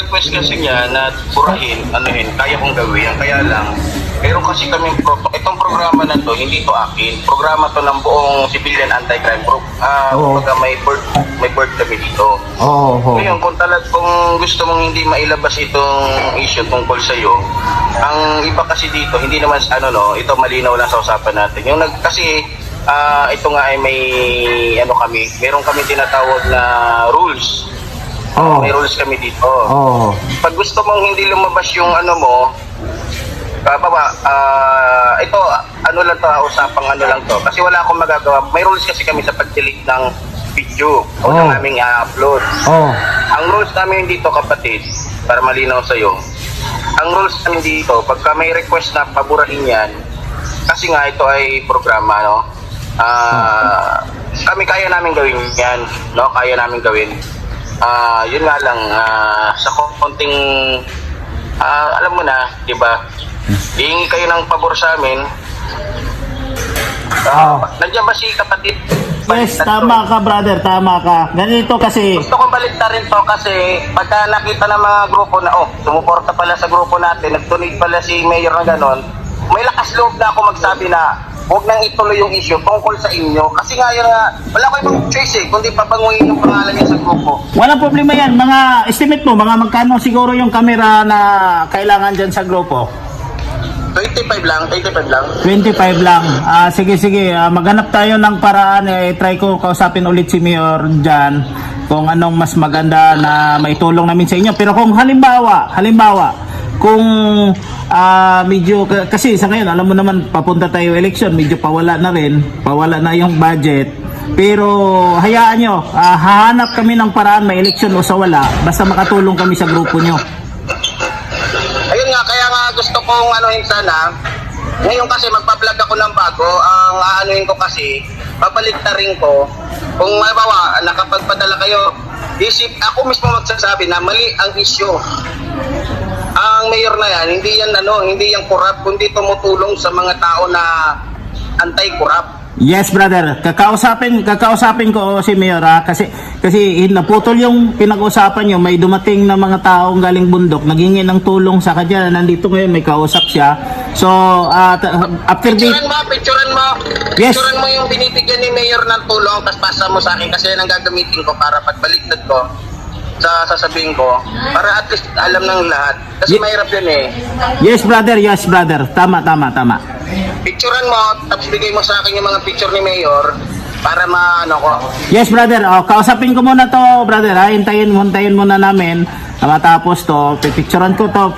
request kasi niya na burahin, anuhin, kaya kong gawin. Kaya lang, meron kasi kami itong programa na to, hindi to akin. Programa to ng buong civilian anti-crime group. Kumbaga may board kami dito. Ngayon, kung gusto mong hindi mailabas itong issue tungkol sa iyo, ang iba kasi dito, hindi naman ito malinaw lang sa usapan natin. Yung kasi ito nga ay may meron kami tinatawag na rules. May rules kami dito. Pag gusto mong hindi lumabas yung ito, lang to, usapang lang to. Kasi wala akong magagawa. May rules kasi kami sa pag-delete ng video o ng aming upload. Ang rules namin dito, kapatid, para malinaw sa'yo, ang rules namin dito, pagka may request na paburahin yan, kasi nga ito ay programa, no? Kami kaya namin gawin yan, no? Kaya namin gawin. Yun nga lang, sa konting, alam mo na, di ba? Hihingi kayo ng pabor sa amin. Nandiyan ba si kapatid? Yes, tama ka brother, tama ka. Ganito kasi. Gusto kong baliktarin to kasi pagka nakita ng mga grupo na, sumuporta pala sa grupo natin, nag-donate pala si Mayor na ganon, may lakas loob na ako magsabi na huwag nang ituloy yung issue tungkol sa inyo. Kasi nga yun wala ko ibang choice kundi pabanguhin yung pangalan niya sa grupo. Walang problema yan. Mga estimate mo, mga magkano siguro yung camera na kailangan dyan sa grupo? 25 lang. 25 lang. Sige. Maghanap tayo ng paraan. Try ko kausapin ulit si Mayor dyan kung anong mas maganda na maitulong namin sa inyo. Pero kung halimbawa, kung medyo, kasi sa ngayon, alam mo naman, papunta tayo election, medyo pawala na yung budget. Pero hayaan nyo, hahanap kami ng paraan, may election o sa wala, basta makatulong kami sa grupo nyo. Ayun nga, kaya nga gusto kong sana, ngayon kasi magpa-vlog ako ng bago, ang aanuhin ko kasi, papaliktarin ko, kung mabawa, nakapagpadala kayo, ako mismo magsasabi na mali ang issue. Ang mayor na yan, hindi yan corrupt, kundi tumutulong sa mga tao na anti-corrupt. Yes brother, kakausapin ko si Mayor kasi naputol yung pinag-usapan nyo, may dumating na mga taong galing bundok, naghingi ng tulong sa kanya, nandito ngayon may kausap siya. So after picturean mo. Yes. Picturean mo yung binibigyan ni Mayor ng tulong, tapos pasa mo sa akin kasi yan ang gagamitin ko para pagbaliktad ko sa sasabihin ko, para at least alam ng lahat. Kasi mahirap yun Yes brother, tama. Picturean mo, tapos bigay mo sa akin yung mga picture ni Mayor para ko. Yes brother, kausapin ko muna to brother, hintayin muna namin matapos to, pipicturean ko to,